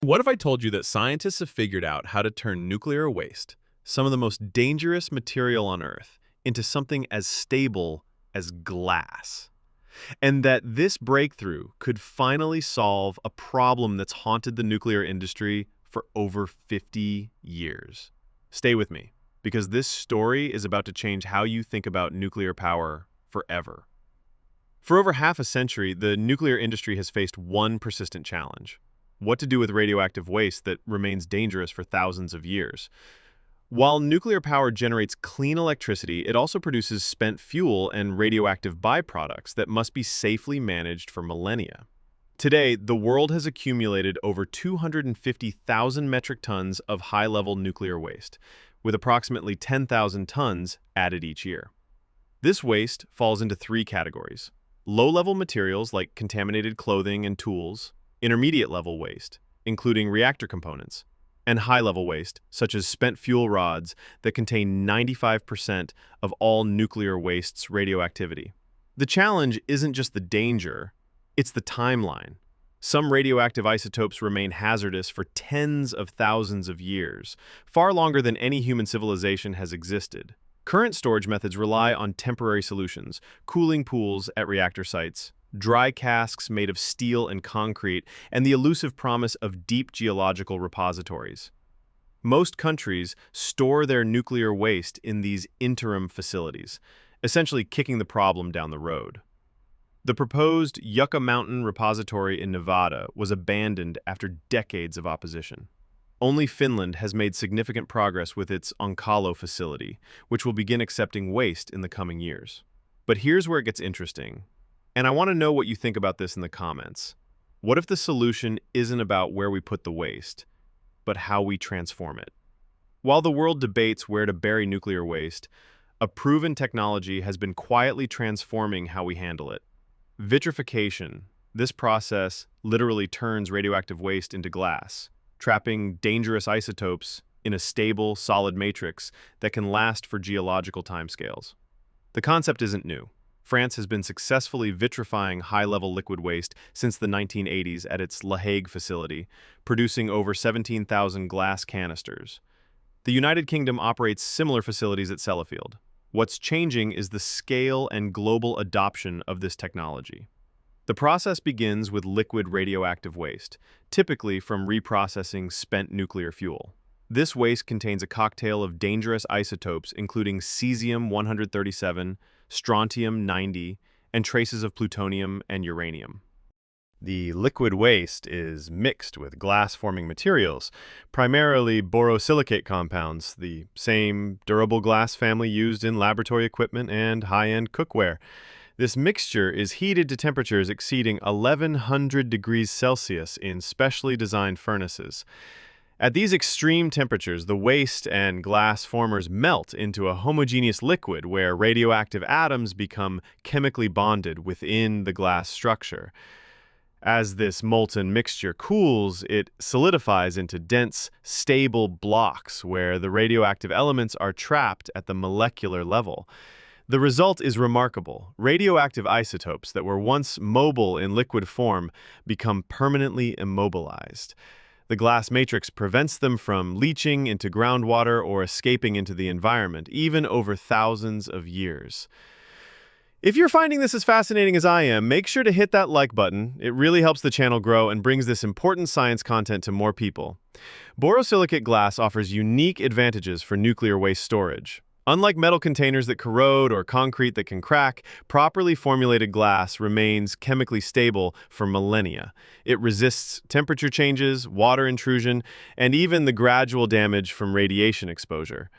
What if I told you that scientists have figured out how to turn nuclear waste, some of the most dangerous material on Earth, into something as stable as glass? And that this breakthrough could finally solve a problem that's haunted the nuclear industry for over 50 years. Stay with me, because this story is about to change how you think about nuclear power forever. For over half a century, the nuclear industry has faced one persistent challenge: what to do with radioactive waste that remains dangerous for thousands of years. While nuclear power generates clean electricity, it also produces spent fuel and radioactive byproducts that must be safely managed for millennia. Today, the world has accumulated over 250,000 metric tons of high-level nuclear waste, with approximately 10,000 tons added each year. This waste falls into three categories: low-level materials like contaminated clothing and tools, intermediate-level waste, including reactor components, and high-level waste, such as spent fuel rods that contain 95% of all nuclear waste's radioactivity. The challenge isn't just the danger, it's the timeline. Some radioactive isotopes remain hazardous for tens of thousands of years, far longer than any human civilization has existed. Current storage methods rely on temporary solutions: cooling pools at reactor sites, dry casks made of steel and concrete, and the elusive promise of deep geological repositories. Most countries store their nuclear waste in these interim facilities, essentially kicking the problem down the road. The proposed Yucca Mountain Repository in Nevada was abandoned after decades of opposition. Only Finland has made significant progress with its Onkalo facility, which will begin accepting waste in the coming years. But here's where it gets interesting. And I want to know what you think about this in the comments. What if the solution isn't about where we put the waste, but how we transform it? While the world debates where to bury nuclear waste, a proven technology has been quietly transforming how we handle it. Vitrification. This process literally turns radioactive waste into glass, trapping dangerous isotopes in a stable, solid matrix that can last for geological timescales. The concept isn't new. France has been successfully vitrifying high-level liquid waste since the 1980s at its La Hague facility, producing over 17,000 glass canisters. The United Kingdom operates similar facilities at Sellafield. What's changing is the scale and global adoption of this technology. The process begins with liquid radioactive waste, typically from reprocessing spent nuclear fuel. This waste contains a cocktail of dangerous isotopes including cesium-137, strontium-90, and traces of plutonium and uranium. The liquid waste is mixed with glass-forming materials, primarily borosilicate compounds, the same durable glass family used in laboratory equipment and high-end cookware. This mixture is heated to temperatures exceeding 1100 degrees Celsius in specially designed furnaces. At these extreme temperatures, the waste and glass formers melt into a homogeneous liquid where radioactive atoms become chemically bonded within the glass structure. As this molten mixture cools, it solidifies into dense, stable blocks where the radioactive elements are trapped at the molecular level. The result is remarkable. Radioactive isotopes that were once mobile in liquid form become permanently immobilized. The glass matrix prevents them from leaching into groundwater or escaping into the environment, even over thousands of years. If you're finding this as fascinating as I am, make sure to hit that like button. It really helps the channel grow and brings this important science content to more people. Borosilicate glass offers unique advantages for nuclear waste storage. Unlike metal containers that corrode or concrete that can crack, properly formulated glass remains chemically stable for millennia. It resists temperature changes, water intrusion, and even the gradual damage from radiation exposure.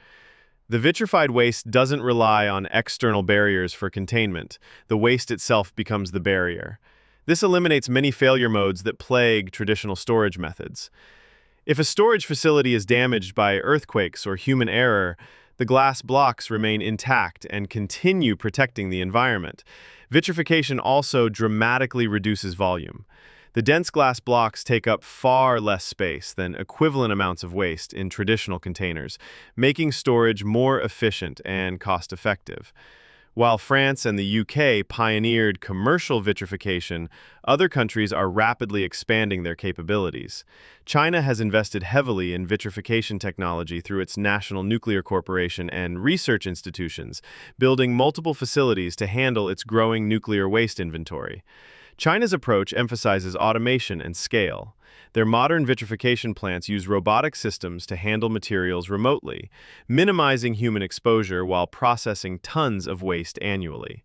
The vitrified waste doesn't rely on external barriers for containment. The waste itself becomes the barrier. This eliminates many failure modes that plague traditional storage methods. If a storage facility is damaged by earthquakes or human error, the glass blocks remain intact and continue protecting the environment. Vitrification also dramatically reduces volume. The dense glass blocks take up far less space than equivalent amounts of waste in traditional containers, making storage more efficient and cost-effective. While France and the UK pioneered commercial vitrification, other countries are rapidly expanding their capabilities. China has invested heavily in vitrification technology through its National Nuclear Corporation and research institutions, building multiple facilities to handle its growing nuclear waste inventory. China's approach emphasizes automation and scale. Their modern vitrification plants use robotic systems to handle materials remotely, minimizing human exposure while processing tons of waste annually.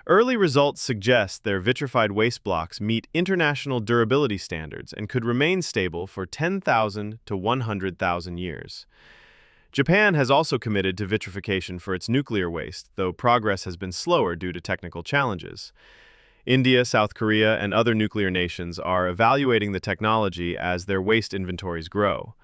Early results suggest their vitrified waste blocks meet international durability standards and could remain stable for 10,000 to 100,000 years. Japan has also committed to vitrification for its nuclear waste, though progress has been slower due to technical challenges. India, South Korea, and other nuclear nations are evaluating the technology as their waste inventories grow.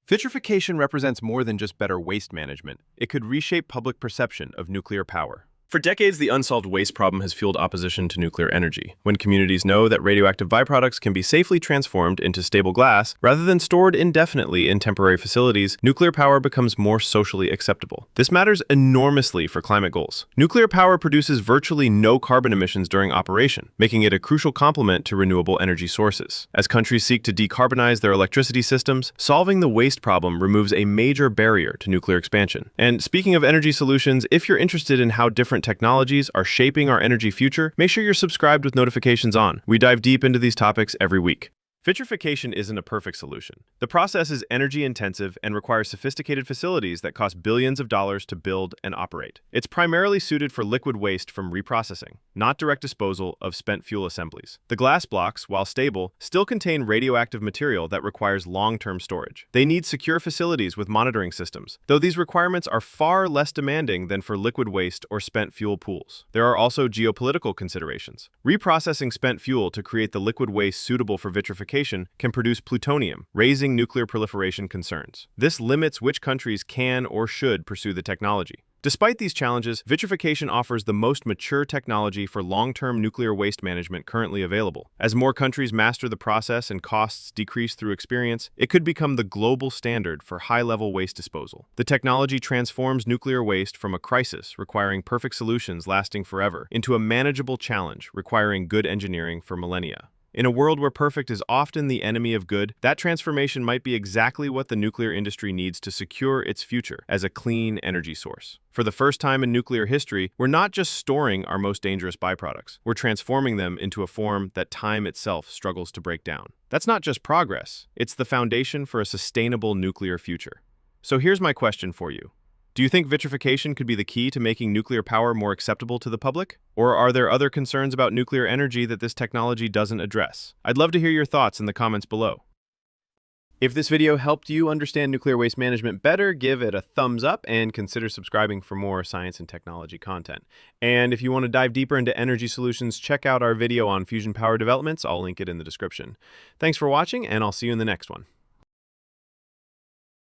Vitrification represents more than just better waste management. It could reshape public perception of nuclear power. For decades, the unsolved waste problem has fueled opposition to nuclear energy. When communities know that radioactive byproducts can be safely transformed into stable glass rather than stored indefinitely in temporary facilities, nuclear power becomes more socially acceptable. This matters enormously for climate goals. Nuclear power produces virtually no carbon emissions during operation, making it a crucial complement to renewable energy sources. As countries seek to decarbonize their electricity systems, solving the waste problem removes a major barrier to nuclear expansion. And speaking of energy solutions, if you're interested in how different technologies are shaping our energy future, make sure you're subscribed with notifications on. We dive deep into these topics every week. Vitrification isn't a perfect solution. The process is energy-intensive and requires sophisticated facilities that cost billions of dollars to build and operate. It's primarily suited for liquid waste from reprocessing, not direct disposal of spent fuel assemblies. The glass blocks, while stable, still contain radioactive material that requires long-term storage. They need secure facilities with monitoring systems, though these requirements are far less demanding than for liquid waste or spent fuel pools. There are also geopolitical considerations. Reprocessing spent fuel to create the liquid waste suitable for vitrification can produce plutonium, raising nuclear proliferation concerns. This limits which countries can or should pursue the technology. Despite these challenges, vitrification offers the most mature technology for long-term nuclear waste management currently available. As more countries master the process and costs decrease through experience, it could become the global standard for high-level waste disposal. The technology transforms nuclear waste from a crisis requiring perfect solutions lasting forever into a manageable challenge requiring good engineering for millennia. In a world where perfect is often the enemy of good, that transformation might be exactly what the nuclear industry needs to secure its future as a clean energy source. For the first time in nuclear history, we're not just storing our most dangerous byproducts, we're transforming them into a form that time itself struggles to break down. That's not just progress, it's the foundation for a sustainable nuclear future. So here's my question for you. Do you think vitrification could be the key to making nuclear power more acceptable to the public? Or are there other concerns about nuclear energy that this technology doesn't address? I'd love to hear your thoughts in the comments below. If this video helped you understand nuclear waste management better, give it a thumbs up and consider subscribing for more science and technology content. And if you want to dive deeper into energy solutions, check out our video on fusion power developments. I'll link it in the description. Thanks for watching, and I'll see you in the next one.